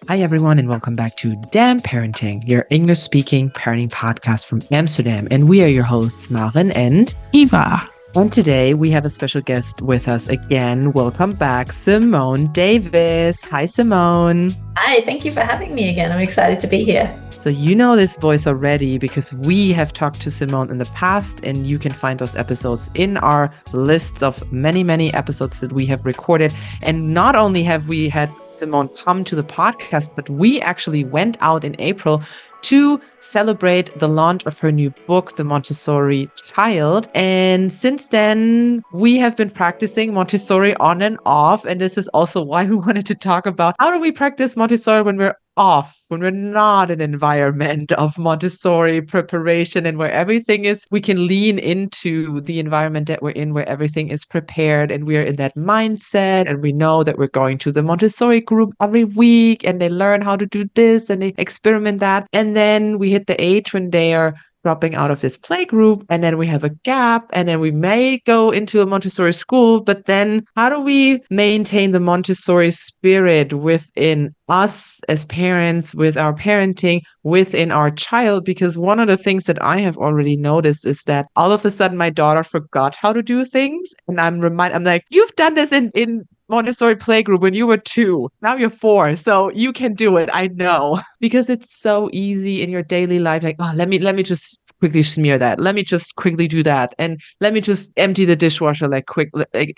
Hi, everyone, and welcome back to Damn Parenting, your English speaking parenting podcast from Amsterdam. And we are your hosts, Maren and Eva. And today we have a special guest with us again. Welcome back, Simone Davies. Hi, Simone. Hi, thank you for having me again. I'm excited to be here. So you know this voice already because we have talked to Simone in the past, and you can find those episodes in our lists of many, many episodes that we have recorded. And not only have we had Simone come to the podcast, but we actually went out in April to celebrate the launch of her new book, The Montessori Child. And since then, we have been practicing Montessori on and off. And this is also why we wanted to talk about how do we practice Montessori when we're off, when we're not in an environment of Montessori preparation and where everything is, we can lean into the environment that we're in, where everything is prepared and we're in that mindset. And we know that we're going to the Montessori group every week and they learn how to do this and they experiment that. And then we hit the age when they are dropping out of this play group, and then we have a gap, and then we may go into a Montessori school. But then how do we maintain the Montessori spirit within us as parents, with our parenting, within our child? Because one of the things that I have already noticed is that all of a sudden my daughter forgot how to do things, and I'm like, you've done this in Montessori playgroup when you were 2. Now you're 4. So you can do it. I know. Because it's so easy in your daily life. Like, oh, let me just quickly smear that. Let me just quickly do that. And let me just empty the dishwasher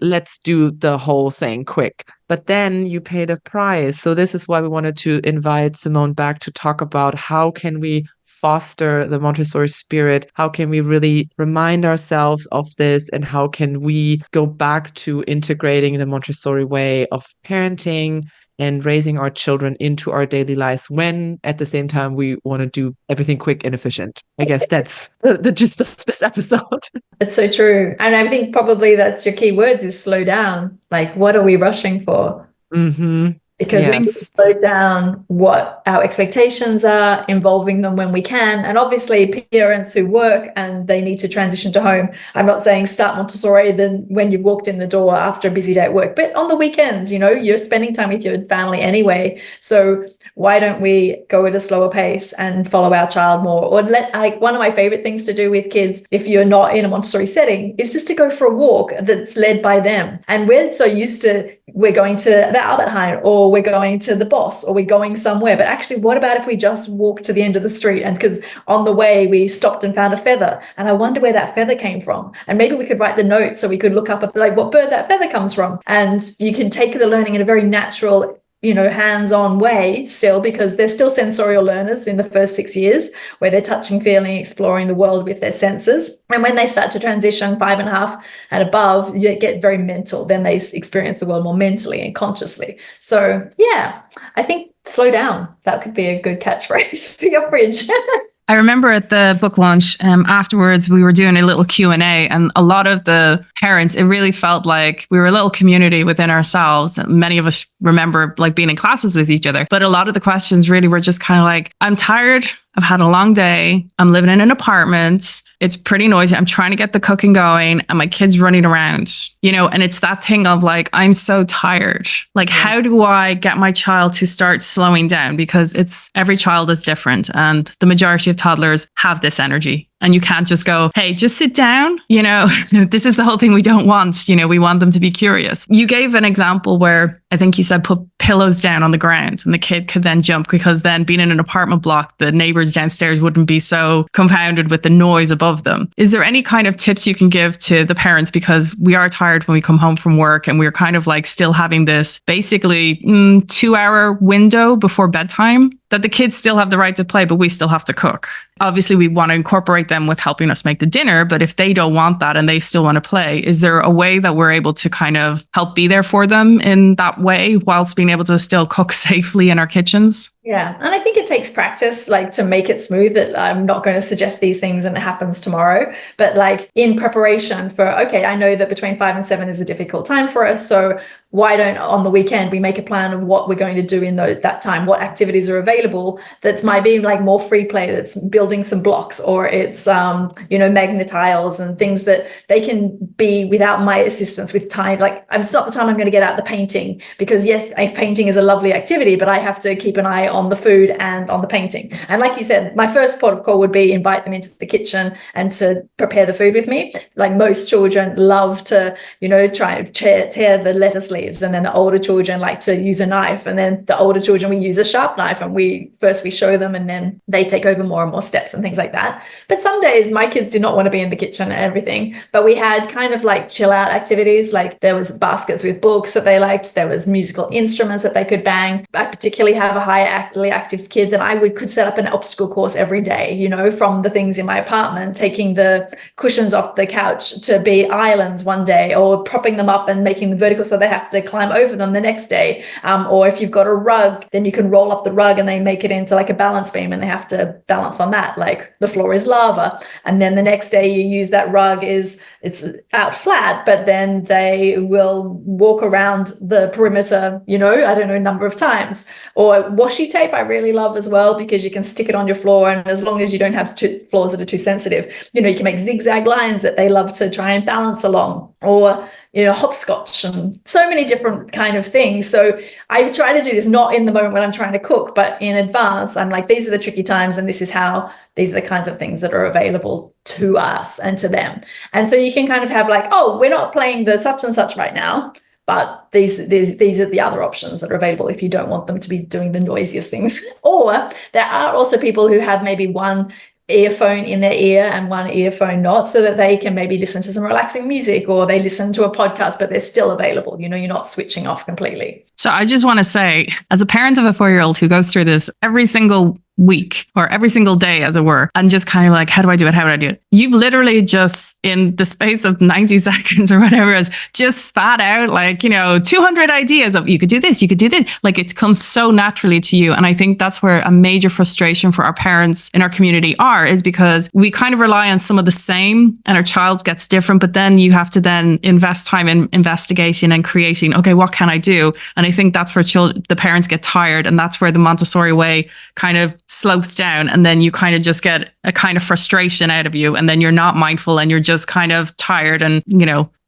let's do the whole thing quick. But then you pay the price. So this is why we wanted to invite Simone back to talk about how can we foster the Montessori spirit? How can we really remind ourselves of this? And how can we go back to integrating the Montessori way of parenting and raising our children into our daily lives when at the same time we want to do everything quick and efficient? I guess that's the gist of this episode. It's so true. And I think probably that's your key words is slow down. Like, what are we rushing for? Mm-hmm. Because we need to slow down what our expectations are, involving them when we can. And obviously parents who work and they need to transition to home. I'm not saying start Montessori then when you've walked in the door after a busy day at work, but on the weekends, you're spending time with your family anyway. So why don't we go at a slower pace and follow our child more? Or one of my favorite things to do with kids, if you're not in a Montessori setting, is just to go for a walk that's led by them. And we're so used to, we're going to the Albert Heijn, or we're going to the Boss, or we're going somewhere. But actually, what about if we just walk to the end of the street? And because on the way we stopped and found a feather, and I wonder where that feather came from. And maybe we could write the note so we could look up what bird that feather comes from. And you can take the learning in a very natural, hands-on way still, because they're still sensorial learners in the first 6 years where they're touching, feeling, exploring the world with their senses. And when they start to transition 5.5 and above, you get very mental. Then they experience the world more mentally and consciously. So yeah, I think slow down. That could be a good catchphrase for your fridge. I remember at the book launch, afterwards, we were doing a little Q&A, and a lot of the parents, it really felt like we were a little community within ourselves. Many of us remember being in classes with each other, but a lot of the questions really were just kind of like, I'm tired. I've had a long day. I'm living in an apartment. It's pretty noisy. I'm trying to get the cooking going and my kid's running around, and it's that thing of I'm so tired. How do I get my child to start slowing down? Because every child is different, and the majority of toddlers have this energy. And you can't just go, hey, just sit down. This is the whole thing we don't want. We want them to be curious. You gave an example where I think you said put pillows down on the ground and the kid could then jump, because then being in an apartment block, the neighbors downstairs wouldn't be so compounded with the noise above them. Is there any kind of tips you can give to the parents? Because we are tired when we come home from work and we're kind of still having this basically 2-hour window before bedtime that the kids still have the right to play, but we still have to cook. Obviously, we want to incorporate them with helping us make the dinner, but if they don't want that and they still want to play, is there a way that we're able to kind of help be there for them in that way whilst being able to still cook safely in our kitchens? Yeah. And I think it takes practice, to make it smooth. That I'm not going to suggest these things and it happens tomorrow, but in preparation for, okay, I know that between 5 and 7 is a difficult time for us. So why don't on the weekend we make a plan of what we're going to do in that time, what activities are available that's might be like more free play, that's building some blocks, or it's magnet tiles and things that they can be without my assistance with time. Like, it's not the time I'm going to get out the painting, because yes, painting is a lovely activity, but I have to keep an eye on the food and on the painting. And like you said, my first port of call would be invite them into the kitchen and to prepare the food with me. Like, most children love to try and tear the lettuce leaves, and then the older children like to use a knife, and then the older children we use a sharp knife, and we show them, and then they take over more and more steps and things like that. But some days my kids did not want to be in the kitchen and everything, but we had kind of like chill out activities. Like, there was baskets with books that they liked, there was musical instruments that they could bang. I particularly have a highly active kid that I could set up an obstacle course every day, from the things in my apartment, taking the cushions off the couch to be islands one day, or propping them up and making them vertical so they have to climb over them the next day. Or if you've got a rug, then you can roll up the rug and they make it into like a balance beam, and they have to balance on that. Like, the floor is lava, and then the next day you use that rug, it's out flat, but then they will walk around the perimeter, I don't know, number of times. Or washi tape I really love as well, because you can stick it on your floor, and as long as you don't have floors that are too sensitive, you can make zigzag lines that they love to try and balance along. Or hopscotch, and so many different kind of things. So I try to do this not in the moment when I'm trying to cook, but in advance. I'm like, these are the tricky times, and these are the kinds of things that are available to us and to them. And so you can kind of have like, oh, we're not playing the such and such right now, but these are the other options that are available if you don't want them to be doing the noisiest things. Or there are also people who have maybe one earphone in their ear and one earphone not, so that they can maybe listen to some relaxing music, or they listen to a podcast, but they're still available. You're not switching off completely. So I just want to say, as a parent of a 4-year-old who goes through this every single week or every single day, as it were, and just kind of like, how do I do it? How do I do it? You've literally just, in the space of 90 seconds or whatever it is, just spat out like, 200 ideas of, you could do this, you could do this. Like, it comes so naturally to you. And I think that's where a major frustration for our parents in our community is because we kind of rely on some of the same, and our child gets different, but then you have to then invest time in investigation and creating, okay, what can I do? And I think that's where the parents get tired, and that's where the Montessori way kind of slopes down, and then you kind of just get a kind of frustration out of you, and then you're not mindful, and you're just kind of tired and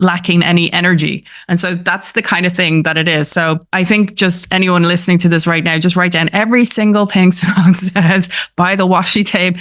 lacking any energy. And so that's the kind of thing that it is. So I think just anyone listening to this right now, just write down every single thing Simone says, buy the washi tape,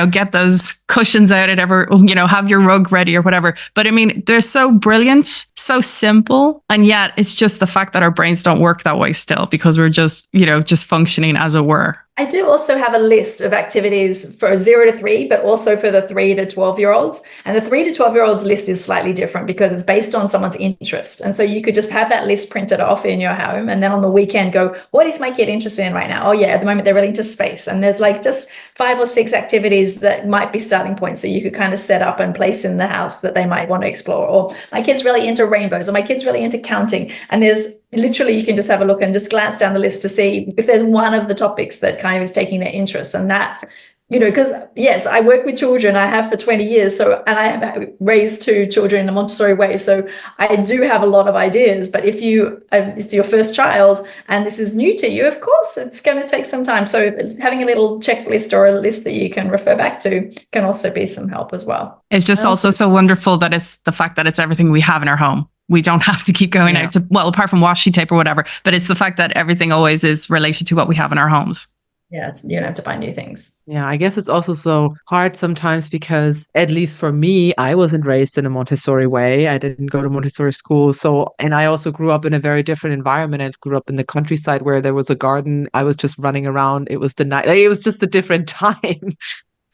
get those cushions out at have your rug ready or whatever. But I mean, they're so brilliant, so simple. And yet it's just the fact that our brains don't work that way still, because we're just, just functioning as it were. I do also have a list of activities for 0 to 3, but also for the 3 to 12-year-olds. And the 3 to 12-year-olds list is slightly different because it's based on someone's interest. And so you could just have that list printed off in your home, and then on the weekend go, what is my kid interested in right now? Oh yeah, at the moment they're really into space. And there's like just 5 or 6 activities that might be starting points that you could kind of set up and place in the house that they might want to explore. Or my kid's really into rainbows, or my kid's really into counting. And there's literally, you can just have a look and just glance down the list to see if there's one of the topics that kind of is taking their interest. And that, because yes, I work with children, I have for 20 years. So, and I have raised 2 children in the Montessori way. So I do have a lot of ideas, but if it's your first child and this is new to you, of course, it's going to take some time. So having a little checklist or a list that you can refer back to can also be some help as well. It's just also so wonderful that it's the fact that it's everything we have in our home. We don't have to keep going out to, apart from washi tape or whatever, but it's the fact that everything always is related to what we have in our homes. Yeah, you don't have to buy new things. Yeah, I guess it's also so hard sometimes because, at least for me, I wasn't raised in a Montessori way. I didn't go to Montessori school. And I also grew up in a very different environment. I grew up in the countryside where there was a garden. I was just running around. It was it was just a different time.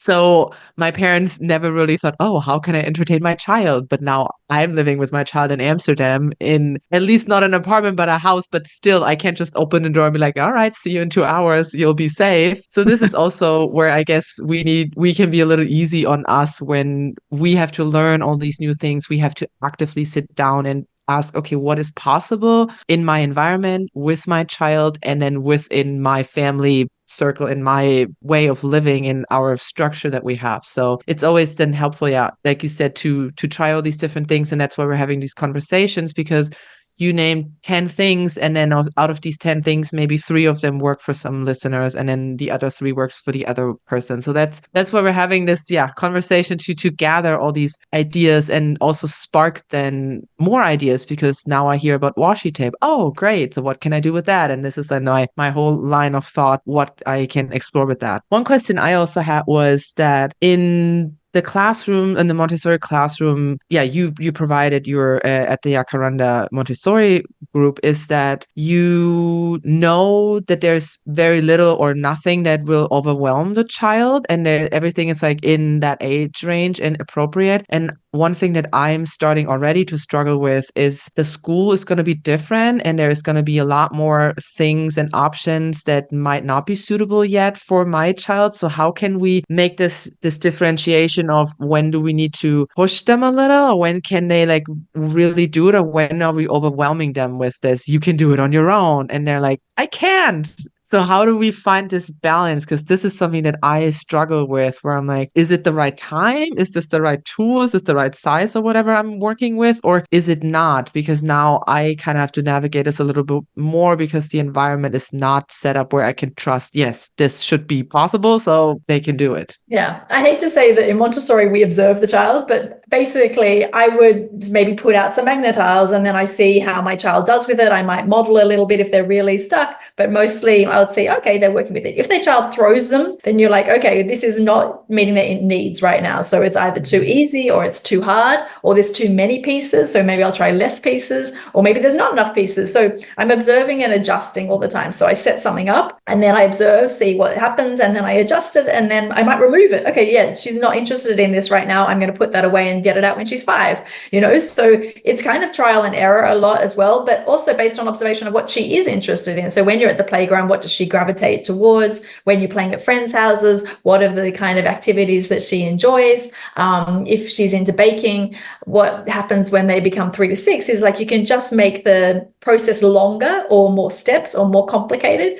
So my parents never really thought, oh, how can I entertain my child? But now I'm living with my child in Amsterdam, in at least not an apartment, but a house. But still, I can't just open the door and be like, all right, see you in 2 hours. You'll be safe. So this is also where I guess we can be a little easy on us when we have to learn all these new things. We have to actively sit down and ask, okay, what is possible in my environment with my child, and then within my family circle, in my way of living, in our structure that we have. So it's always then helpful, like you said, to try all these different things. And that's why we're having these conversations, because you named 10 things, and then out of these 10 things, maybe 3 of them work for some listeners, and then the other 3 works for the other person. So that's why we're having this conversation to gather all these ideas and also spark then more ideas, because now I hear about washi tape. Oh, great. So what can I do with that? And this is then my whole line of thought, what I can explore with that. One question I also had was that in the classroom, in the Montessori classroom, you provided your at the Jacaranda Montessori group, is that you know that there's very little or nothing that will overwhelm the child, and everything is like in that age range and appropriate. And one thing that I'm starting already to struggle with is the school is going to be different, and there is going to be a lot more things and options that might not be suitable yet for my child. So how can we make this differentiation of when do we need to push them a little, or when can they like really do it, or when are we overwhelming them with this, you can do it on your own, and they're like, I can't. So how do we find this balance? Because this is something that I struggle with, where I'm like, is it the right time? Is this the right tool? Is this the right size or whatever I'm working with? Or is it not? Because now I kind of have to navigate this a little bit more, because the environment is not set up where I can trust, yes, this should be possible, so they can do it. Yeah, I hate to say that in Montessori we observe the child, but basically I would maybe put out some magnet tiles and then I see how my child does with it. I might model a little bit if they're really stuck, but mostly I would say, okay, they're working with it. If their child throws them, then you're like, okay, this is not meeting their needs right now. So it's either too easy, or it's too hard, or there's too many pieces. So maybe I'll try less pieces, or maybe there's not enough pieces. So I'm observing and adjusting all the time. So I set something up and then I observe, see what happens, and then I adjust it, and then I might remove it. Okay, yeah, she's not interested in this right now. I'm going to put that away and get it out when she's 5, So it's kind of trial and error a lot as well, but also based on observation of what she is interested in. So when you're at the playground, what does she gravitate towards? When you're playing at friends' houses, what are the kind of activities that she enjoys? If she's into baking, what happens when they become 3 to 6 is like you can just make the process longer or more steps or more complicated,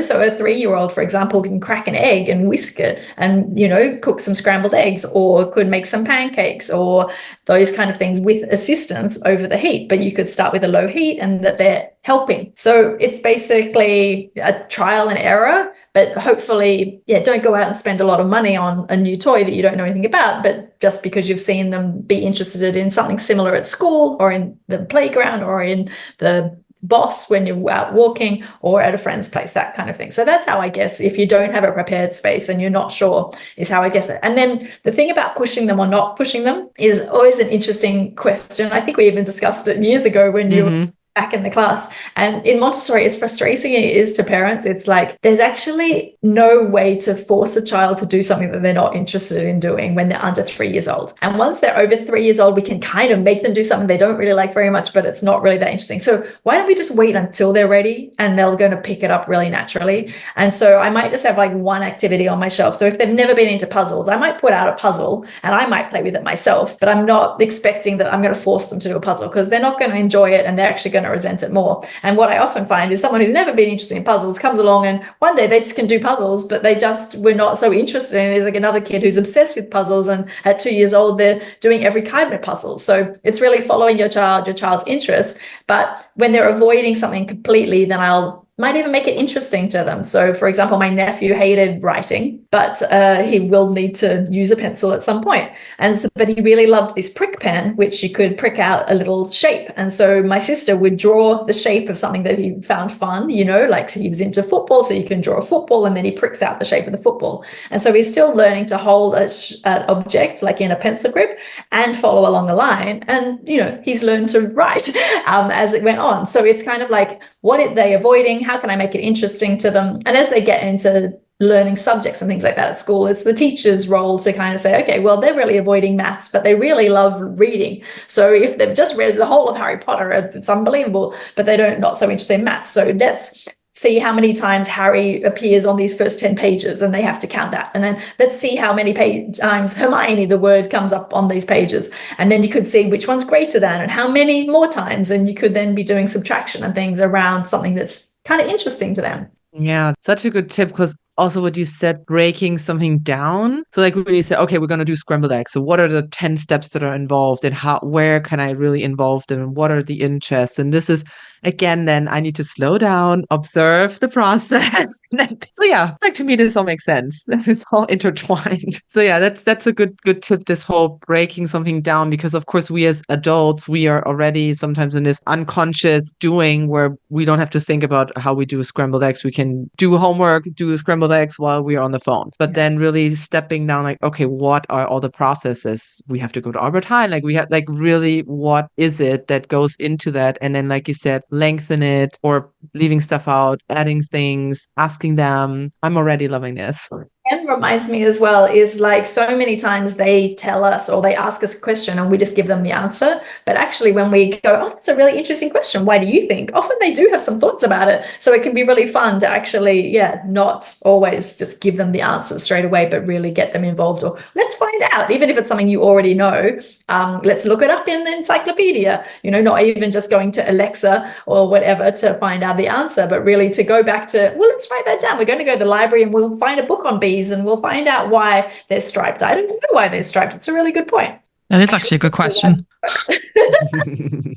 so a 3-year-old, for example, can crack an egg and whisk it and, cook some scrambled eggs, or could make some pancakes, or those kind of things with assistance over the heat. But you could start with a low heat and that they're helping. So it's basically a trial and error, but hopefully, don't go out and spend a lot of money on a new toy that you don't know anything about, but just because you've seen them be interested in something similar at school or in the playground or in the boss when you're out walking or at a friend's place, that kind of thing. So that's how I guess, if you don't have a prepared space and you're not sure, is how I guess it. And then the thing about pushing them or not pushing them is always an interesting question. I think we even discussed it years ago when you were back in the class. And in Montessori, as frustrating it is to parents, it's like there's actually no way to force a child to do something that they're not interested in doing when they're under 3 years old. And once they're over 3 years old, we can kind of make them do something they don't really like very much, but it's not really that interesting. So why don't we just wait until they're ready and they're going to pick it up really naturally? And so I might just have like one activity on my shelf. So if they've never been into puzzles, I might put out a puzzle and I might play with it myself, but I'm not expecting that I'm going to force them to do a puzzle, because they're not going to enjoy it and they're actually going to resent it more. And what I often find is someone who's never been interested in puzzles comes along and one day they just can do puzzles, but they just were not so interested in it. There's like another kid who's obsessed with puzzles, and at 2 years old they're doing every kind of puzzle. So it's really following your child's interest. But when they're avoiding something completely, then might even make it interesting to them. So for example, my nephew hated writing, but he will need to use a pencil at some point. But he really loved this prick pen, which you could prick out a little shape. And so my sister would draw the shape of something that he found fun, like he was into football, so you can draw a football and then he pricks out the shape of the football. And so he's still learning to hold an object like in a pencil grip and follow along a line. And, he's learned to write as it went on. So it's kind of like, what are they avoiding? How can I make it interesting to them? And as they get into learning subjects and things like that at school, it's the teacher's role to kind of say, okay, well, they're really avoiding maths, but they really love reading. So if they've just read the whole of Harry Potter, it's unbelievable, but they're not so interested in maths. So let's see how many times Harry appears on these first 10 pages, and they have to count that. And then let's see how many times Hermione, the word, comes up on these pages. And then you could see which one's greater than and how many more times. And you could then be doing subtraction and things around something that's kind of interesting to them. Yeah, such a good tip, because also what you said, breaking something down. So like when you say, okay, we're going to do scrambled eggs. So what are the 10 steps that are involved, and where can I really involve them, and what are the interests? And this is, again, then I need to slow down, observe the process. So yeah, like to me, this all makes sense. It's all intertwined. So yeah, that's a good tip, this whole breaking something down, because of course we as adults, we are already sometimes in this unconscious doing where we don't have to think about how we do scrambled eggs. We can do homework, do scrambled eggs while we are on the phone. But then really stepping down, like, okay, what are all the processes? We have to go to Albert Heijn. Like we have, like, really, what is it that goes into that? And then, like you said, lengthen it, or leaving stuff out, adding things, asking them. I'm already loving this. And reminds me as well is like so many times they tell us or they ask us a question and we just give them the answer. But actually when we go, oh, that's a really interesting question, why do you think? Often they do have some thoughts about it. So it can be really fun to actually, not always just give them the answers straight away, but really get them involved, or let's find out, even if it's something you already know, let's look it up in the encyclopedia, not even just going to Alexa or whatever to find out the answer, but really to go back to, well, let's write that down. We're going to go to the library and we'll find a book on bees and we'll find out why they're striped. I don't know why they're striped. It's a really good point. That is actually a good question.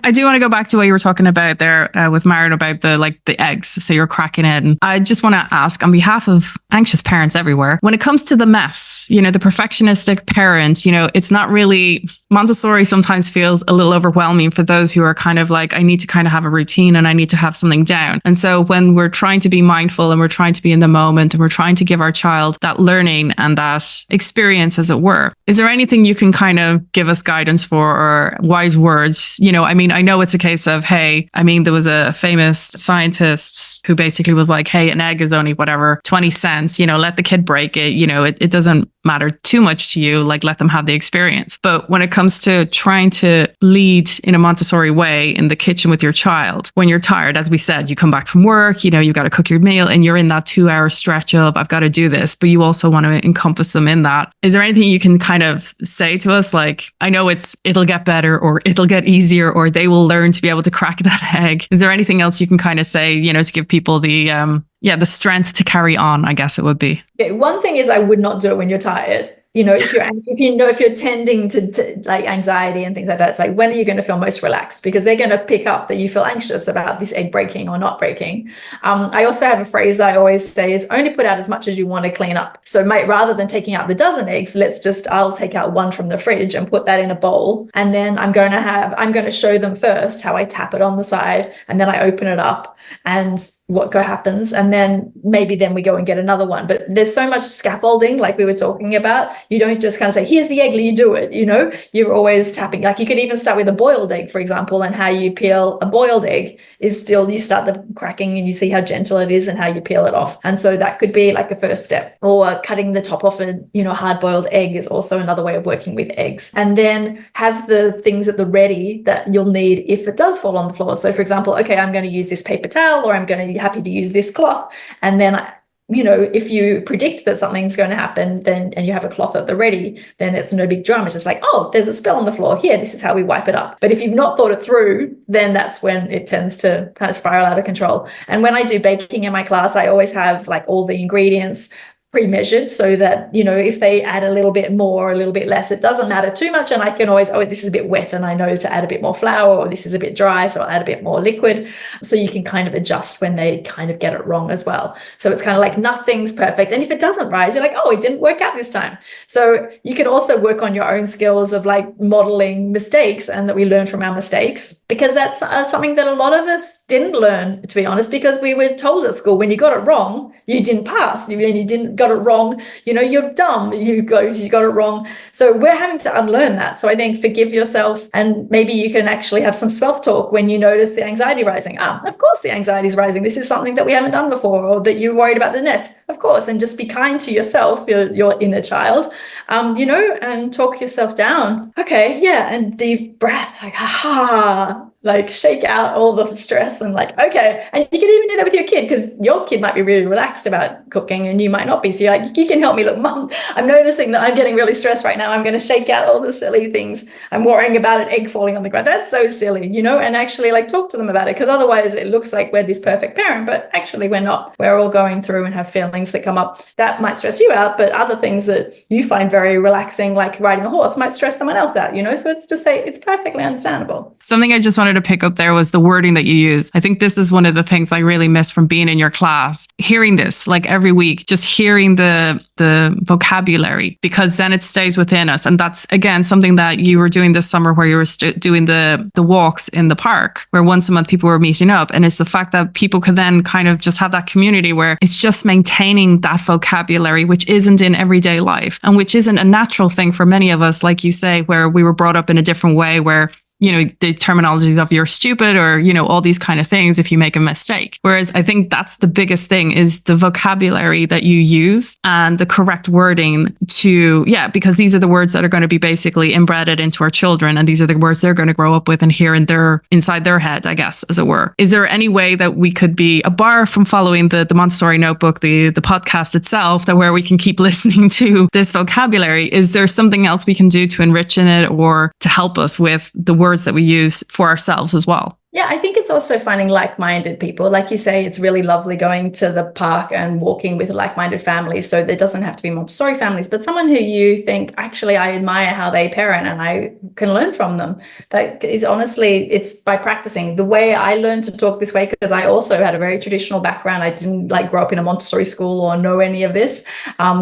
I do want to go back to what you were talking about there with Maren about the eggs. So you're cracking it. And I just want to ask on behalf of anxious parents everywhere, when it comes to the mess, the perfectionistic parent, it's not really, Montessori sometimes feels a little overwhelming for those who are kind of like, I need to kind of have a routine and I need to have something down. And so when we're trying to be mindful and we're trying to be in the moment and we're trying to give our child that learning and that experience, as it were, is there anything you can kind of give us guidance for, or wise words? I know it's a case of, hey, there was a famous scientist who basically was like, hey, an egg is only whatever, 20 cents, let the kid break it. It doesn't matter too much to you, like let them have the experience. But when it comes to trying to lead in a Montessori way in the kitchen with your child, when you're tired, as we said, you come back from work, you got to cook your meal and you're in that 2-hour stretch of, I've got to do this, but you also want to encompass them in that. Is there anything you can kind of say to us? Like, I know it'll get better, or it'll get easier, or they will learn to be able to crack that egg. Is there anything else you can kind of say, to give people the strength to carry on, I guess it would be? Okay, one thing is I would not do it when you're tired. If you're tending to like anxiety and things like that, it's like, when are you going to feel most relaxed? Because they're going to pick up that you feel anxious about this egg breaking or not breaking. I also have a phrase that I always say is, only put out as much as you want to clean up. So rather than taking out the dozen eggs, I'll take out one from the fridge and put that in a bowl. And then I'm going to show them first how I tap it on the side, and then I open it up and what happens. And then we go and get another one. But there's so much scaffolding, like we were talking about. You don't just kind of say, here's the egg, you do it, you're always tapping. Like you could even start with a boiled egg, for example, and how you peel a boiled egg is still, you start the cracking and you see how gentle it is and how you peel it off. And so that could be like a first step. Or cutting the top off a, hard boiled egg is also another way of working with eggs. And then have the things at the ready that you'll need if it does fall on the floor. So for example, okay, I'm going to use this paper towel, or I'm going to be happy to use this cloth. And then if you predict that something's going to happen, then, and you have a cloth at the ready, then it's no big drama. It's just like, oh, there's a spill on the floor. Here, this is how we wipe it up. But if you've not thought it through, then that's when it tends to kind of spiral out of control. And when I do baking in my class, I always have like all the ingredients pre-measured, so that if they add a little bit more, a little bit less, it doesn't matter too much. And I can always, this is a bit wet and I know to add a bit more flour, or this is a bit dry, so I'll add a bit more liquid. So you can kind of adjust when they kind of get it wrong as well. So it's kind of like nothing's perfect, and if it doesn't rise, you're like, oh, it didn't work out this time. So you can also work on your own skills of like modeling mistakes, and that we learn from our mistakes, because that's something that a lot of us didn't learn, to be honest, because we were told at school, when you got it wrong, you didn't pass. You didn't got it wrong, you're dumb, you got it wrong. So we're having to unlearn that. So I think forgive yourself, and maybe you can actually have some self-talk when you notice the anxiety rising. Of course the anxiety is rising. This is something that we haven't done before, or that you're worried about the nest. Of course. And just be kind to yourself, your inner child, and talk yourself down. Okay, yeah, and deep breath, like, like shake out all the stress and like, okay. And you can even do that with your kid, because your kid might be really relaxed about cooking and you might not be. So you're like, you can help me. Look, Mum, I'm noticing that I'm getting really stressed right now. I'm going to shake out all the silly things. I'm worrying about an egg falling on the ground. That's so silly, and actually like talk to them about it, because otherwise it looks like we're this perfect parent, but actually we're not. We're all going through and have feelings that come up that might stress you out, but other things that you find very relaxing, like riding a horse, might stress someone else out, So it's just it's perfectly understandable. Something I just wanted to pick up there was the wording that you use. I think this is one of the things I really miss from being in your class. Hearing this like every week, just hearing the vocabulary, because then it stays within us. And that's, again, something that you were doing this summer, where you were doing the walks in the park, where once a month people were meeting up. And it's the fact that people could then kind of just have that community where it's just maintaining that vocabulary, which isn't in everyday life and which isn't a natural thing for many of us, like you say, where we were brought up in a different way, where the terminologies of you're stupid, or, all these kind of things if you make a mistake. Whereas I think that's the biggest thing, is the vocabulary that you use and the correct wording because these are the words that are going to be basically embedded into our children. And these are the words they're going to grow up with and hear inside their head, I guess, as it were. Is there any way that we could be a bar from following the Montessori notebook, the podcast itself, that where we can keep listening to this vocabulary? Is there something else we can do to enrich in it, or to help us with the words that we use for ourselves as well? Yeah, I think it's also finding like-minded people. Like you say, it's really lovely going to the park and walking with like-minded families. So there doesn't have to be Montessori families, but someone who you think, actually, I admire how they parent and I can learn from them. That is honestly, it's by practicing. The way I learned to talk this way, because I also had a very traditional background. I didn't grow up in a Montessori school or know any of this.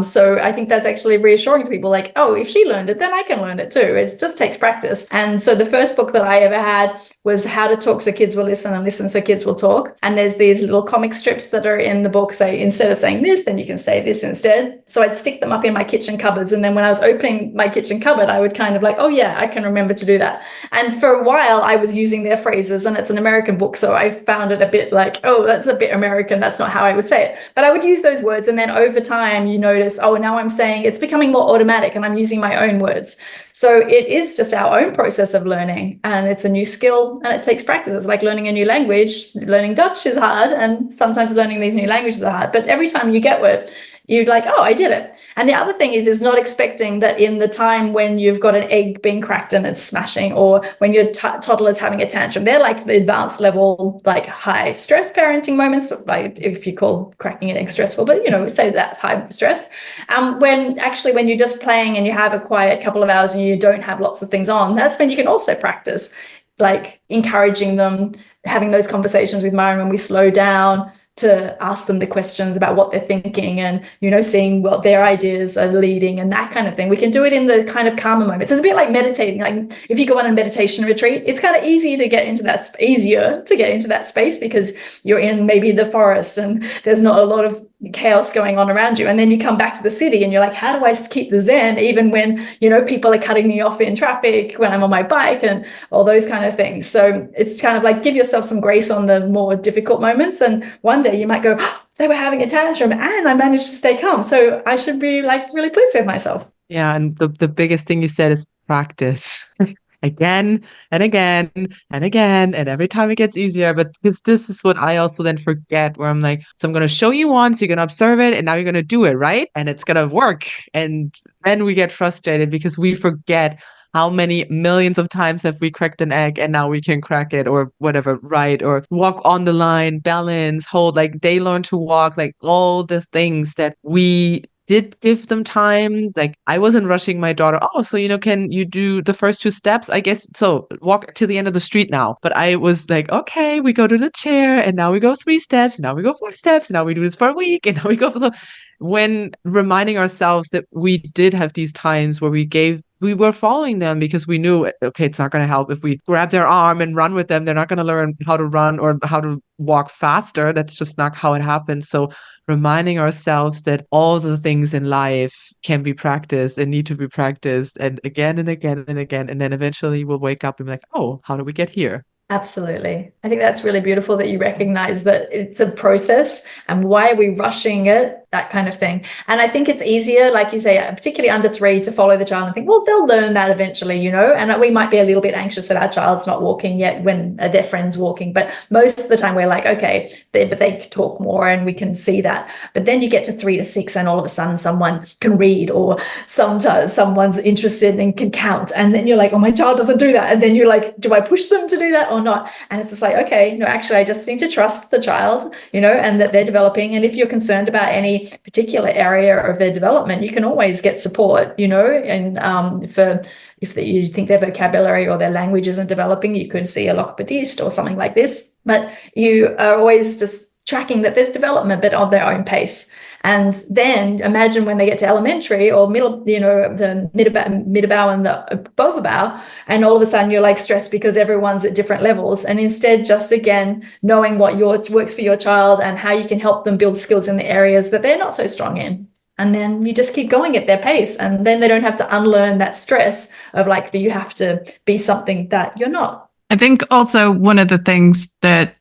So I think that's actually reassuring to people, like, oh, if she learned it, then I can learn it too. It just takes practice. And so the first book that I ever had was How to Talk So Kids Will Listen, and Listen So Kids Will Talk. And there's these little comic strips that are in the book. So instead of saying this, then you can say this instead. So I'd stick them up in my kitchen cupboards. And then when I was opening my kitchen cupboard, I would kind of like, oh yeah, I can remember to do that. And for a while I was using their phrases, and it's an American book. So I found it a bit like, oh, that's a bit American. That's not how I would say it. But I would use those words. And then over time, you notice, oh, now I'm saying it's becoming more automatic and I'm using my own words. So it is just our own process of learning, and it's a new skill and it takes practice. It's like learning a new language. Learning Dutch is hard, and sometimes learning these new languages are hard. But every time you get it, you're like, oh, I did it. And the other thing is not expecting that in the time when you've got an egg being cracked and it's smashing, or when your toddler's having a tantrum, they're like the advanced level, like high stress parenting moments, like if you call cracking an egg stressful, but say that high stress. When you're just playing and you have a quiet couple of hours and you don't have lots of things on, that's when you can also practice, like encouraging them, having those conversations with Myron when we slow down, to ask them the questions about what they're thinking, and seeing what their ideas are leading and that kind of thing. We can do it in the kind of calmer moments. It's a bit like meditating. Like if you go on a meditation retreat, it's kind of easier to get into that space, because you're in maybe the forest and there's not a lot of chaos going on around you. And then you come back to the city and you're like, how do I keep the zen even when people are cutting me off in traffic, when I'm on my bike, and all those kind of things. So it's kind of like, give yourself some grace on the more difficult moments, and one day you might go, oh, they were having a tantrum and I managed to stay calm, so I should be like really pleased with myself. Yeah, and the biggest thing you said is practice. Again and again and again, and every time it gets easier. But because this is what I also then forget, where I'm like, so I'm going to show you once, you're going to observe it, and now you're going to do it, right? And it's going to work. And then we get frustrated because we forget how many millions of times have we cracked an egg and now we can crack it, or whatever, right? Or walk on the line, balance, hold, like they learn to walk, like all the things that we did give them time. Like I wasn't rushing my daughter. Oh, so, can you do the first 2 steps? I guess so. Walk to the end of the street now. But I was like, okay, we go to the chair and now we go 3 steps. Now we go 4 steps. Now we do this for a week. And now we go when reminding ourselves that we did have these times where we were following them because we knew, okay, it's not going to help if we grab their arm and run with them. They're not going to learn how to run or how to walk faster. That's just not how it happens. So reminding ourselves that all the things in life can be practiced and need to be practiced, and again and again and again. And then eventually we'll wake up and be like, oh, how did we get here? Absolutely. I think that's really beautiful that you recognize that it's a process, and why are we rushing it? that kind of thing. And I think it's easier, like you say, particularly under 3, to follow the child and think, well, they'll learn that eventually, you know. And we might be a little bit anxious that our child's not walking yet when their friend's walking, but most of the time we're like, okay, but they talk more and we can see that. But then you get to 3 to 6 and all of a sudden someone can read, or sometimes someone's interested and can count, and then you're like, oh, my child doesn't do that. And then you're like, do I push them to do that or not? And it's just like, okay, no, actually I just need to trust the child, you know, and that they're developing. And if you're concerned about any particular area of their development, you can always get support, you know. And if you think their vocabulary or their language isn't developing, you could see a logopedist or something like this. But you are always just tracking that there's development, but on their own pace. And then imagine when they get to elementary or middle, you know, the midbow and the bovenbow, and all of a sudden you're like stressed because everyone's at different levels. And instead, just again, knowing what works for your child and how you can help them build skills in the areas that they're not so strong in. And then you just keep going at their pace. And then they don't have to unlearn that stress of like, that you have to be something that you're not. I think also one of the things that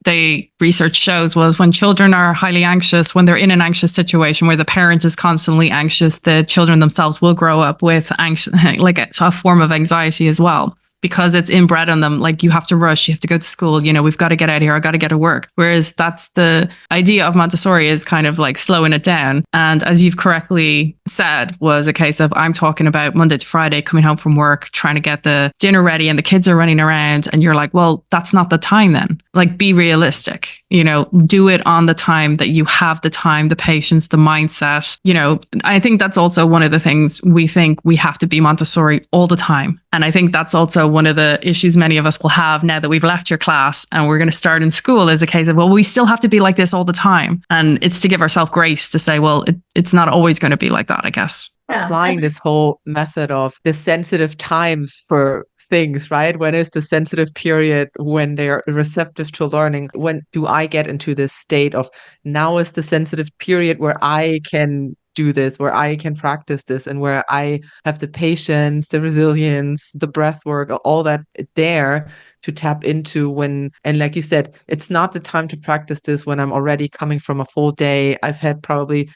research shows was when children are highly anxious, when they're in an anxious situation where the parent is constantly anxious, the children themselves will grow up with like a form of anxiety as well, because it's inbred on them. Like, you have to rush, you have to go to school, you know, we've got to get out of here, I got to get to work. Whereas that's the idea of Montessori, is kind of like slowing it down. And as you've correctly said, was a case of, I'm talking about Monday to Friday, coming home from work, trying to get the dinner ready and the kids are running around, and you're like, well, that's not the time then. Like, be realistic, you know, do it on the time that you have the time, the patience, the mindset. You know, I think that's also one of the things we think we have to be Montessori all the time. And I think that's also one of the issues many of us will have now that we've left your class and we're going to start in school, is a case of, well, we still have to be like this all the time. And it's to give ourselves grace to say, well, it's not always going to be like that, I guess. Applying this whole method of the sensitive times for things, right? When is the sensitive period when they're receptive to learning? When do I get into this state of, now is the sensitive period where I can do this, where I can practice this, and where I have the patience, the resilience, the breath work, all that there to tap into when, and like you said, it's not the time to practice this when I'm already coming from a full day. I've had probably,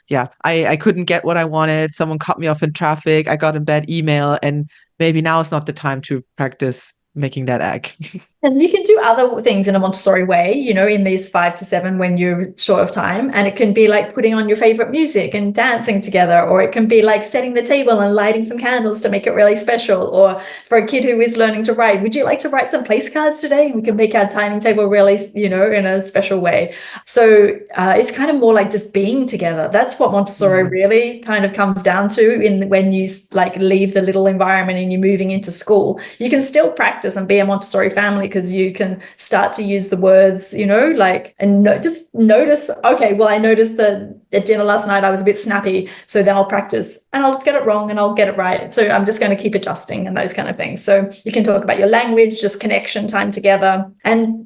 I couldn't get what I wanted. Someone cut me off in traffic. I got a bad email, and maybe now is not the time to practice making that egg. And you can do other things in a Montessori way, you know, in these 5 to 7 when you're short of time. And it can be like putting on your favorite music and dancing together, or it can be like setting the table and lighting some candles to make it really special. Or for a kid who is learning to write, would you like to write some place cards today? We can make our dining table really, you know, in a special way. So it's kind of more like just being together. That's what Montessori really kind of comes down to when you like leave the little environment and you're moving into school. You can still practice and be a Montessori family, because you can start to use the words, you know, like, and just notice, okay, well, I noticed that at dinner last night I was a bit snappy, so then I'll practice and I'll get it wrong and I'll get it right. So I'm just going to keep adjusting and those kind of things. So you can talk about your language, just connection time together, and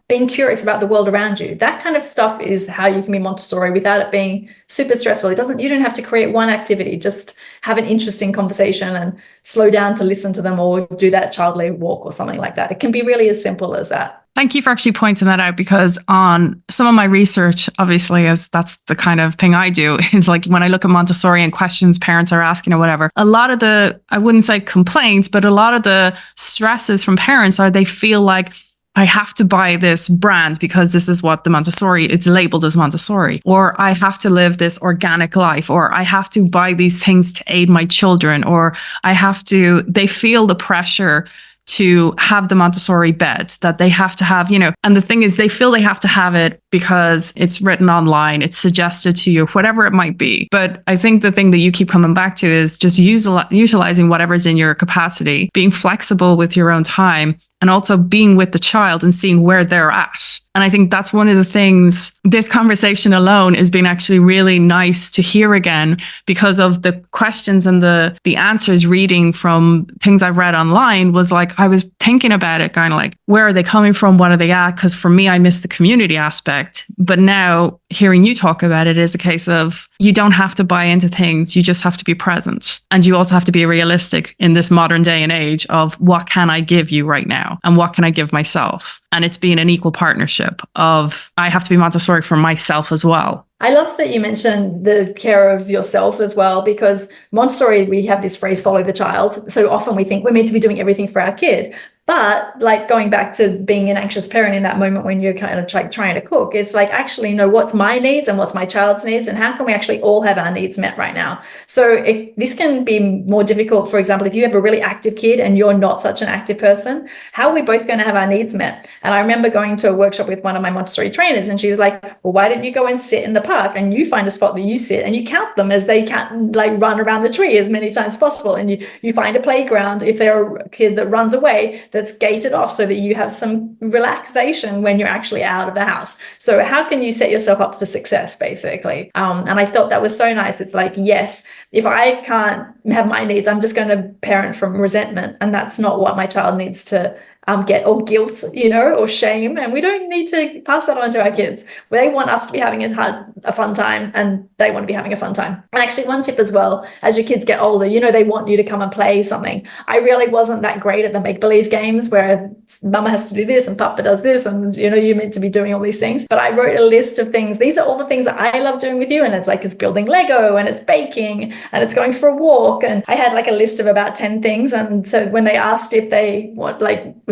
being curious about the world around you. That kind of stuff is how you can be Montessori without it being super stressful. You don't have to create one activity, just have an interesting conversation and slow down to listen to them, or do that child-led walk or something like that. It can be really as simple as that. Thank you for actually pointing that out, because on some of my research, obviously, as that's the kind of thing I do, is like when I look at Montessori and questions parents are asking or whatever, a lot of the, I wouldn't say complaints, but a lot of the stresses from parents are they feel like, I have to buy this brand because this is what it's labeled as Montessori, or I have to live this organic life, or I have to buy these things to aid my children, or they feel the pressure to have the Montessori bed that they have to have, you know. And the thing is, they feel they have to have it because it's written online, it's suggested to you, whatever it might be. But I think the thing that you keep coming back to is just utilizing whatever's in your capacity, being flexible with your own time, and also being with the child and seeing where they're at. And I think that's one of the things, this conversation alone has been actually really nice to hear again, because of the questions and the answers reading from things I've read online. Was like, I was thinking about it, kind of like, where are they coming from? What are they at? Because for me, I miss the community aspect. But now hearing you talk about it is a case of, you don't have to buy into things. You just have to be present. And you also have to be realistic in this modern day and age of, what can I give you right now? And what can I give myself? And it's being an equal partnership of, I have to be Montessori for myself as well. I love that you mentioned the care of yourself as well, because Montessori, we have this phrase, follow the child. So often we think we're meant to be doing everything for our kid. But like going back to being an anxious parent in that moment when you're kind of trying to cook, it's like, actually, no, what's my needs and what's my child's needs, and how can we actually all have our needs met right now? So this can be more difficult. For example, if you have a really active kid and you're not such an active person, how are we both going to have our needs met? And I remember going to a workshop with one of my Montessori trainers, and she's like, well, why don't you go and sit in the park and you find a spot that you sit and you count them as they can like run around the tree as many times as possible. And you find a playground, if they're a kid that runs away, that's gated off so that you have some relaxation when you're actually out of the house. So how can you set yourself up for success, basically? And I thought that was so nice. It's like, yes, if I can't have my needs, I'm just going to parent from resentment. And that's not what my child needs to get, or guilt, or shame. And we don't need to pass that on to our kids. They want us to be having a fun time, and they want to be having a fun time. And actually, one tip as well, as your kids get older, they want you to come and play something. I really wasn't that great at the make-believe games where mama has to do this and papa does this, and you're meant to be doing all these things. But I wrote a list of things. These are all the things that I love doing with you. And it's building Lego, and it's baking, and it's going for a walk. And I had like a list of about 10 things. And so when they asked if they want,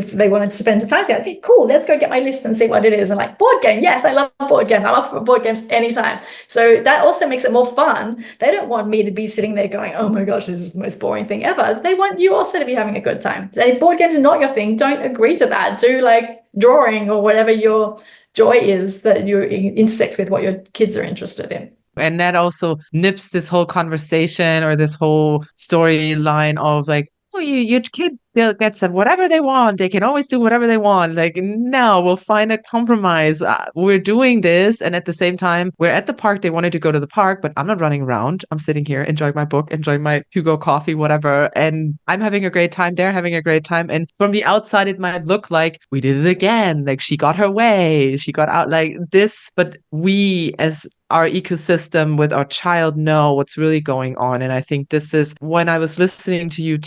if they wanted to spend some time together, okay, cool, let's go get my list and see what it is. And like, board game, yes, I love board game. I'm up for board games anytime. So that also makes it more fun. They don't want me to be sitting there going, oh my gosh, this is the most boring thing ever. They want you also to be having a good time. If board games are not your thing, don't agree to that. Do like drawing or whatever your joy is that you intersects with what your kids are interested in. And that also nips this whole conversation or this whole storyline of like, oh, your kid gets whatever they want. They can always do whatever they want. Like, no, we'll find a compromise. We're doing this. And at the same time, we're at the park. They wanted to go to the park, but I'm not running around. I'm sitting here, enjoying my book, enjoying my Hugo coffee, whatever. And I'm having a great time. They're having a great time. And from the outside, it might look like we did it again. Like she got her way. She got out like this. But we as our ecosystem with our child know what's really going on. And I think this is when I was listening to you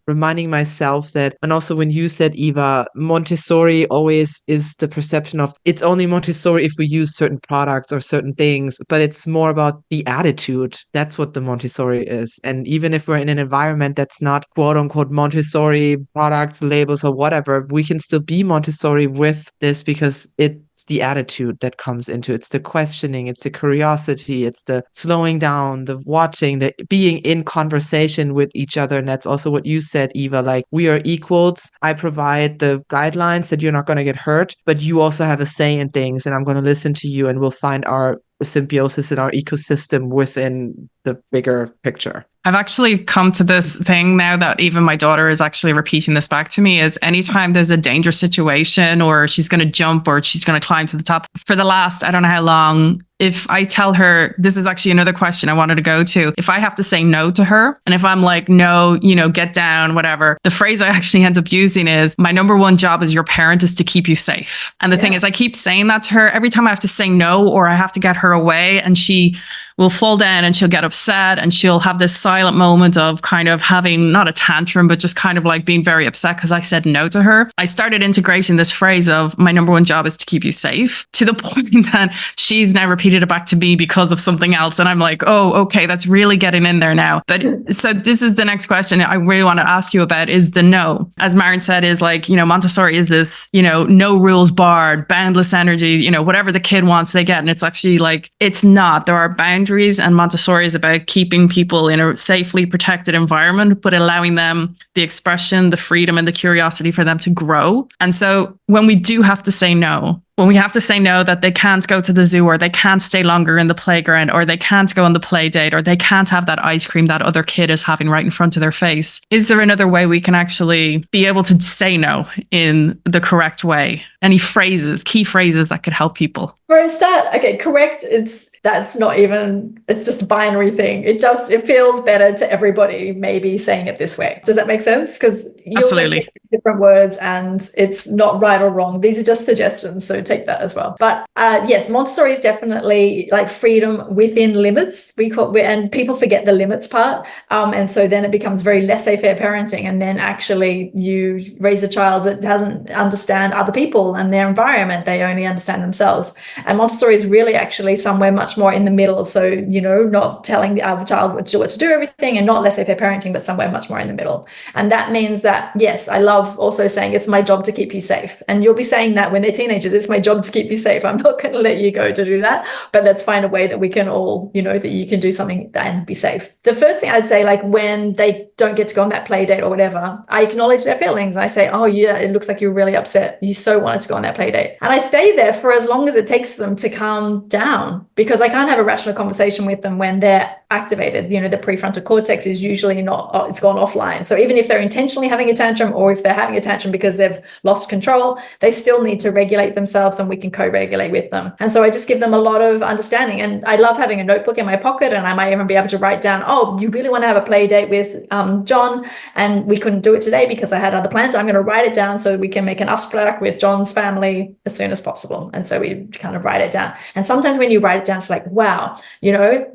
reminding myself that, and also when you said, Eva, Montessori always is the perception of it's only Montessori if we use certain products or certain things, but it's more about the attitude. That's what the Montessori is. And even if we're in an environment that's not quote unquote Montessori products, labels or whatever, we can still be Montessori with this because it's the attitude that comes into it. It's the questioning, it's the curiosity, it's the slowing down, the watching, the being in conversation with each other. And that's also what you said, Eva, like we are equals. I provide the guidelines that you're not going to get hurt, but you also have a say in things, and I'm going to listen to you, and we'll find our symbiosis in our ecosystem within the bigger picture. I've actually come to this thing now that even my daughter is actually repeating this back to me, is anytime there's a dangerous situation or she's going to jump or she's going to climb to the top, for the last, I don't know how long, if I tell her, this is actually another question I wanted to go to, if I have to say no to her, and if I'm like, no, get down, whatever, the phrase I actually end up using is, my number one job as your parent is to keep you safe. And the thing is, I keep saying that to her every time I have to say no, or I have to get her away, and she will fall down and she'll get upset and she'll have this silent moment of kind of having not a tantrum, but just kind of like being very upset because I said no to her. I started integrating this phrase of my number one job is to keep you safe, to the point that she's now repeated it back to me because of something else. And I'm like, oh, okay, that's really getting in there now. But so this is the next question I really want to ask you about, is the no. As Maren said, is like, Montessori is this, no rules barred, boundless energy, whatever the kid wants, they get. And it's actually like, it's not. There are boundaries, and Montessori is about keeping people in a safely protected environment, but allowing them the expression, the freedom, and the curiosity for them to grow. And so when we do have to say no, when we have to say no, that they can't go to the zoo, or they can't stay longer in the playground, or they can't go on the play date, or they can't have that ice cream that other kid is having right in front of their face, is there another way we can actually be able to say no in the correct way? Any phrases, key phrases that could help people? For a start, okay, correct. It's just a binary thing. It feels better to everybody maybe saying it this way. Does that make sense? Because you're absolutely different words, and it's not right or wrong. These are just suggestions. So take that as well. But yes, Montessori is definitely like freedom within limits. And people forget the limits part. And so then it becomes very laissez-faire parenting. And then actually you raise a child that doesn't understand other people and their environment. They only understand themselves. And Montessori is really actually somewhere much more in the middle. So, you know, not telling the other child what to do everything, and not laissez-faire parenting, but somewhere much more in the middle. And that means that, yes, I love also saying it's my job to keep you safe. And you'll be saying that when they're teenagers, it's my job to keep you safe. I'm not going to let you go to do that, but let's find a way that we can all, you know, that you can do something and be safe. The first thing I'd say, like when they don't get to go on that play date or whatever, I acknowledge their feelings. I say, oh yeah, it looks like you're really upset. You so wanted to go on that play date. And I stay there for as long as it takes for them to calm down, because I can't have a rational conversation with them when they're activated. You know, the prefrontal cortex is usually not, it's gone offline. So even if they're intentionally having a tantrum, or if they're having a tantrum because they've lost control, they still need to regulate themselves, and we can co-regulate with them. And so I just give them a lot of understanding. And I love having a notebook in my pocket, and I might even be able to write down, oh, you really want to have a play date with John, and we couldn't do it today because I had other plans. So I'm going to write it down so we can make an afspraak with John's family as soon as possible. And so we kind of write it down. And sometimes when you write it down, it's like, wow, you know,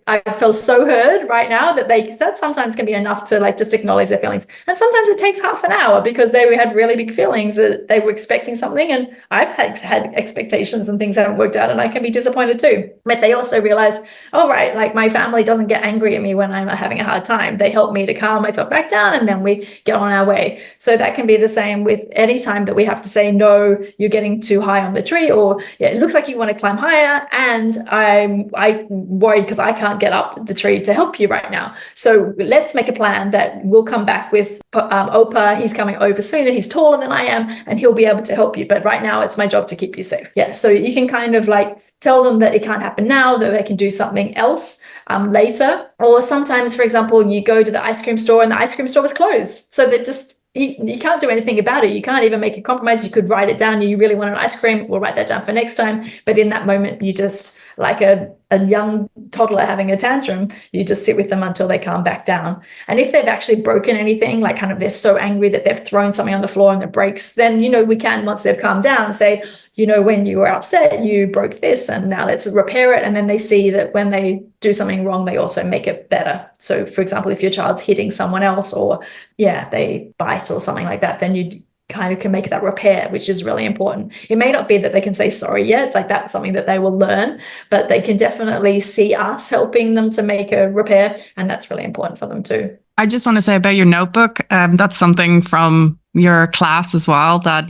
I feel so heard right now, that sometimes can be enough to like just acknowledge their feelings. And sometimes it takes half an hour because they had really big feelings that they were expecting something, and I've had expectations and things haven't worked out, and I can be disappointed too. But they also realize, oh right, like my family doesn't get angry at me when I'm having a hard time. They help me to calm myself back down, and then we get on our way. So that can be the same with any time that we have to say, no, you're getting too high on the tree, or yeah, it looks like you want to climb higher, and I'm worried because I can't get up the tree to help you right now. So let's make a plan that we'll come back with Opa. He's coming over soon, and he's taller than I am, and he'll be able to help you. But right now it's my job to keep you safe. Yeah. So you can kind of like tell them that it can't happen now, that they can do something else later. Or sometimes, for example, you go to the ice cream store and the ice cream store was closed. So that just, you can't do anything about it. You can't even make a compromise. You could write it down. You really want an ice cream, we'll write that down for next time. But in that moment, you just, like a young toddler having a tantrum, you just sit with them until they calm back down. And if they've actually broken anything, like kind of they're so angry that they've thrown something on the floor and it breaks, then, you know, we can, once they've calmed down, say, you know, when you were upset, you broke this, and now let's repair it. And then they see that when they do something wrong, they also make it better. So for example, if your child's hitting someone else, or yeah, they bite or something like that, then you kind of can make that repair, which is really important. It may not be that they can say sorry yet, like that's something that they will learn, but they can definitely see us helping them to make a repair, and that's really important for them too. I just want to say about your notebook, that's something from your class as well, that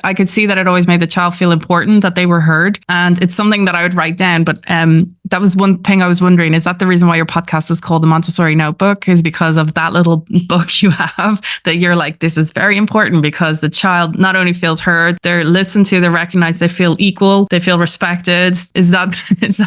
I could see that it always made the child feel important, that they were heard. And it's something that I would write down. But that was one thing I was wondering, is that the reason why your podcast is called The Montessori Notebook, is because of that little book you have, that you're like, this is very important because the child not only feels heard, they're listened to, they're recognized, they feel equal, they feel respected. Is that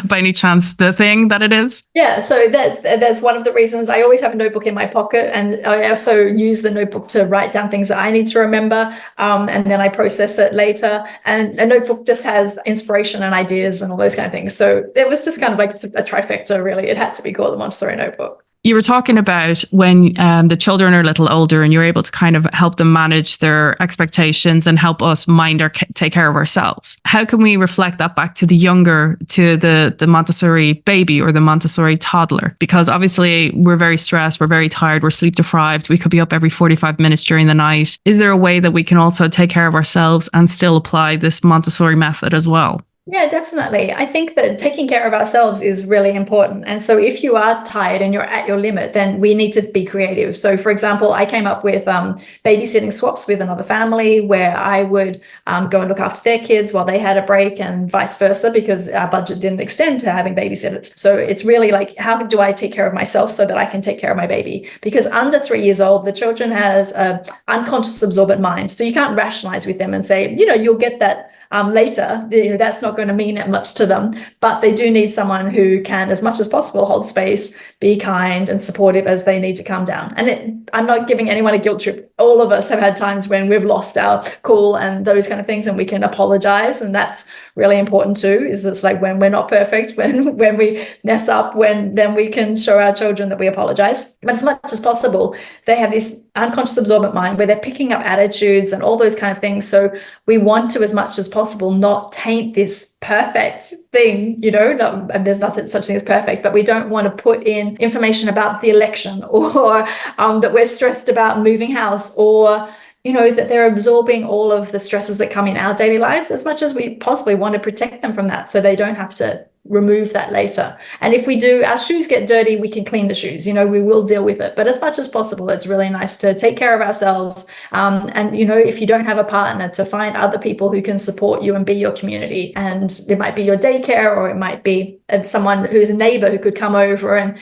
by any chance the thing that it is? Yeah, so that's one of the reasons I always have a notebook in my pocket, and I also use the notebook to write down things that I need to remember, and then I process it later. And a notebook just has inspiration and ideas and all those kind of things. So it was just kind of like a trifecta, really. It had to be called the Montessori Notebook. You were talking about when the children are a little older and you're able to kind of help them manage their expectations and help us mind or take care of ourselves. How can we reflect that back to the Montessori baby or the Montessori toddler? Because obviously we're very stressed, we're very tired, we're sleep deprived. We could be up every 45 minutes during the night. Is there a way that we can also take care of ourselves and still apply this Montessori method as well? Yeah, definitely. I think that taking care of ourselves is really important. And so if you are tired and you're at your limit, then we need to be creative. So for example, I came up with babysitting swaps with another family, where I would go and look after their kids while they had a break, and vice versa, because our budget didn't extend to having babysitters. So it's really like, how do I take care of myself so that I can take care of my baby? Because under 3 years old, the children has an unconscious absorbent mind. So you can't rationalize with them and say, you know, you'll get that later. You know, that's not going to mean that much to them, but they do need someone who can, as much as possible, hold space, be kind and supportive as they need to calm down. And I'm not giving anyone a guilt trip. All of us have had times when we've lost our cool and those kind of things, and we can apologize, and that's really important too, is it's like when we're not perfect, when we mess up, then we can show our children that we apologize. But as much as possible, they have this unconscious absorbent mind where they're picking up attitudes and all those kind of things. So we want to, as much as possible, not taint this perfect thing, and there's nothing such thing as perfect, but we don't want to put in information about the election or that we're stressed about moving house, or that they're absorbing all of the stresses that come in our daily lives. As much as we possibly want to protect them from that, so they don't have to remove that later. And if we do, our shoes get dirty, we can clean the shoes, we will deal with it. But as much as possible, it's really nice to take care of ourselves. And if you don't have a partner, to find other people who can support you and be your community. And it might be your daycare, or it might be someone who's a neighbor who could come over and,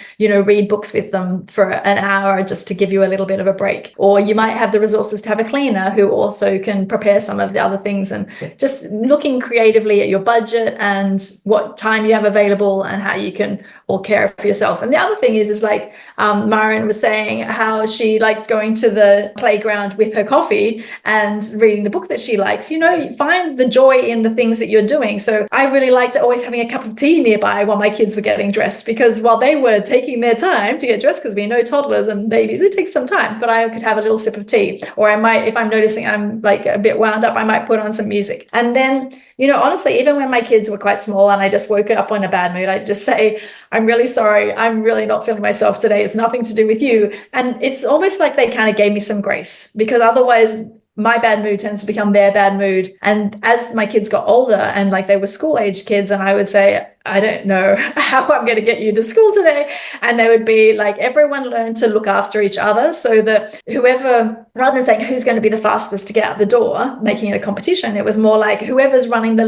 read books with them for an hour just to give you a little bit of a break. Or you might have the resources to have a cleaner who also can prepare some of the other things, and just looking creatively at your budget and what time you have available and how you can all care for yourself. And the other thing is like Myron was saying, how she liked going to the playground with her coffee and reading the book that she likes. You find the joy in the things that you're doing. So I really liked always having a cup of tea nearby while my kids were getting dressed, because while they were taking their time to get dressed, because we know toddlers and babies, it takes some time, but I could have a little sip of tea. Or I might, if I'm noticing I'm like a bit wound up, I might put on some music. And then honestly, even when my kids were quite small and I just woke up on a bad mood, I'd just say, I'm really sorry. I'm really not feeling myself today. It's nothing to do with you. And it's almost like they kind of gave me some grace, because otherwise my bad mood tends to become their bad mood. And as my kids got older and like they were school-aged kids, and I would say, I don't know how I'm going to get you to school today. And they would be like, everyone learned to look after each other, so that whoever, rather than saying who's going to be the fastest to get out the door, making it a competition, it was more like whoever's running the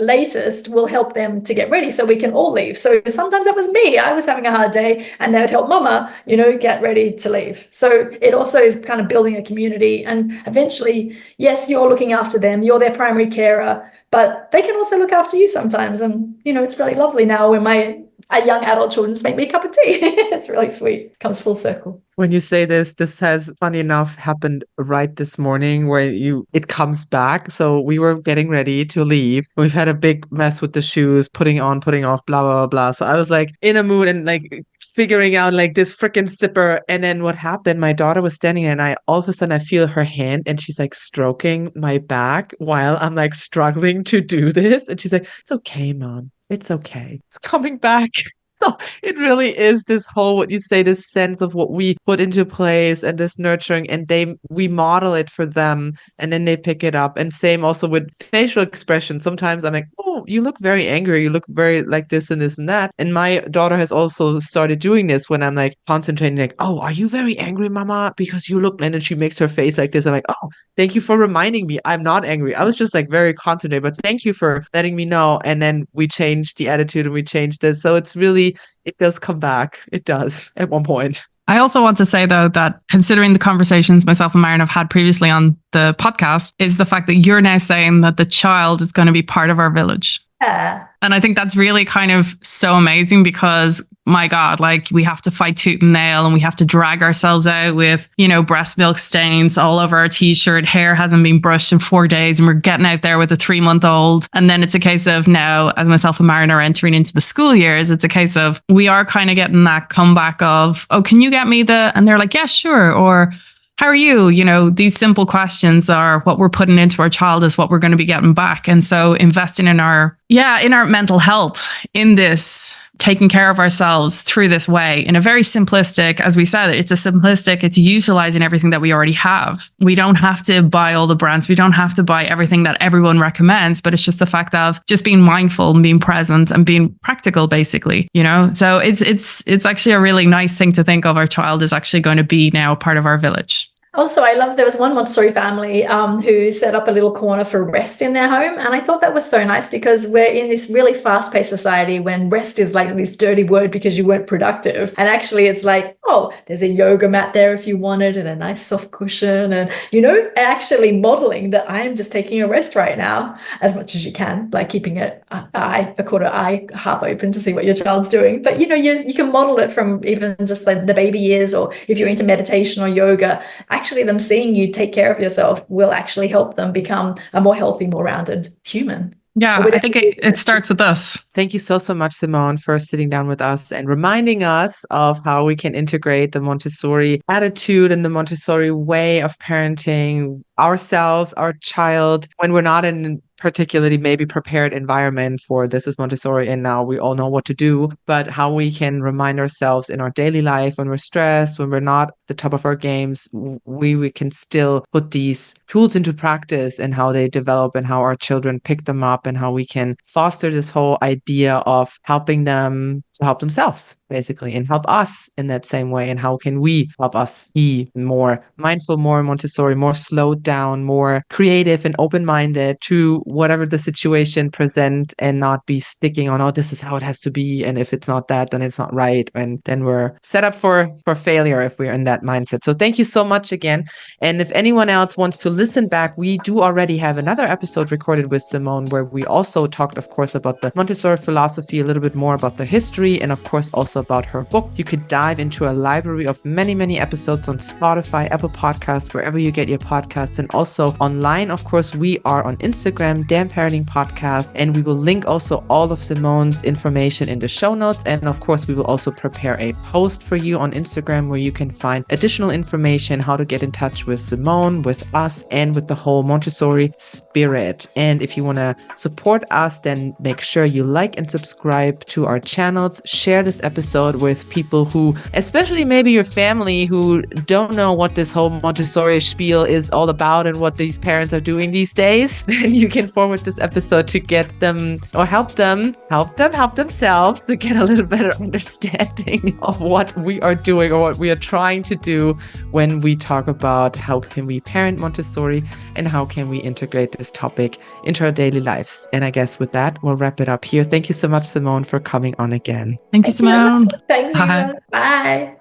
latest will help them to get ready so we can all leave. So sometimes that was me. I was having a hard day and they would help mama, get ready to leave. So it also is kind of building a community. And eventually, yes, you're looking after them, you're their primary carer, but they can also look after you sometimes. And, it's really lovely now when my young adult children just make me a cup of tea. It's really sweet. It comes full circle. When you say this has, funny enough, happened right this morning, where it comes back. So we were getting ready to leave. We've had a big mess with the shoes, putting on, putting off, blah, blah, blah, blah. So I was like in a mood and like figuring out like this freaking zipper. And then what happened, my daughter was standing there, and all of a sudden I feel her hand, and she's like stroking my back while I'm like struggling to do this. And she's like, it's okay, Mom. It's okay. It's coming back. So it really is this whole, what you say, this sense of what we put into place and this nurturing, and we model it for them, and then they pick it up. And same also with facial expression. Sometimes I'm like, oh, you look very angry. You look very like this and this and that. And my daughter has also started doing this when I'm like concentrating, like, oh, are you very angry, Mama? Because you look, and then she makes her face like this. I'm like, oh, thank you for reminding me. I'm not angry. I was just like very concentrated, but thank you for letting me know. And then we changed the attitude and we changed this. So it's really, it does come back. It does at one point. I also want to say, though, that considering the conversations myself and Myron have had previously on the podcast, is the fact that you're now saying that the child is going to be part of our village. Yeah. And I think that's really kind of so amazing, because my God, like we have to fight tooth and nail, and we have to drag ourselves out with, breast milk stains all over our t-shirt. Hair hasn't been brushed in 4 days, and we're getting out there with a 3-month-old. And then it's a case of now, as myself and Myron are entering into the school years, it's a case of we are kind of getting that comeback of, oh, can you get me and they're like, yeah, sure. Or how are you? These simple questions are what we're putting into our child is what we're going to be getting back. And so investing in our mental health, in this, taking care of ourselves through this way, in a very simplistic, as we said, it's utilizing everything that we already have. We don't have to buy all the brands. We don't have to buy everything that everyone recommends, but it's just the fact of just being mindful and being present and being practical, basically, So it's actually a really nice thing to think of. Our child is actually going to be now part of our village. Also, I love, there was one Montessori family who set up a little corner for rest in their home. And I thought that was so nice, because we're in this really fast-paced society when rest is like this dirty word because you weren't productive. And actually it's like, oh, there's a yoga mat there if you wanted, and a nice soft cushion, and, actually modeling that I am just taking a rest right now as much as you can, like keeping a quarter eye half open to see what your child's doing. But, you can model it from even just like the baby years, or if you're into meditation or yoga, actually them seeing you take care of yourself will actually help them become a more healthy, more rounded human. Yeah, I think it starts with us. Thank you so much, Simone, for sitting down with us and reminding us of how we can integrate the Montessori attitude and the Montessori way of parenting ourselves, our child, when we're not in particularly maybe prepared environment for this is Montessori and now we all know what to do, but how we can remind ourselves in our daily life when we're stressed, when we're not at the top of our games, we can still put these tools into practice and how they develop and how our children pick them up and how we can foster this whole idea of helping them to help themselves, basically, and help us in that same way. And how can we help us be more mindful, more Montessori, more slowed down, more creative and open-minded to whatever the situation present and not be sticking on, oh, this is how it has to be. And if it's not that, then it's not right. And then we're set up for failure if we're in that mindset. So thank you so much again. And if anyone else wants to listen back, we do already have another episode recorded with Simone where we also talked, of course, about the Montessori philosophy, a little bit more about the history, and of course also about her book. You could dive into a library of many, many episodes on Spotify, Apple Podcasts, wherever you get your podcasts, and also online. Of course, we are on Instagram, Damn Parenting Podcast, and we will link also all of Simone's information in the show notes. And of course, we will also prepare a post for you on Instagram where you can find additional information, how to get in touch with Simone, with us, and with the whole Montessori spirit. And if you want to support us, then make sure you like and subscribe to our channels. Share this episode with people who, especially maybe your family, who don't know what this whole Montessori spiel is all about and what these parents are doing these days. And you can forward this episode to get them or help themselves to get a little better understanding of what we are doing or what we are trying to do when we talk about how can we parent Montessori and how can we integrate this topic into our daily lives. And I guess with that, we'll wrap it up here. Thank you so much, Simone, for coming on again. Thank you, Simone. Thanks, Eva. Bye.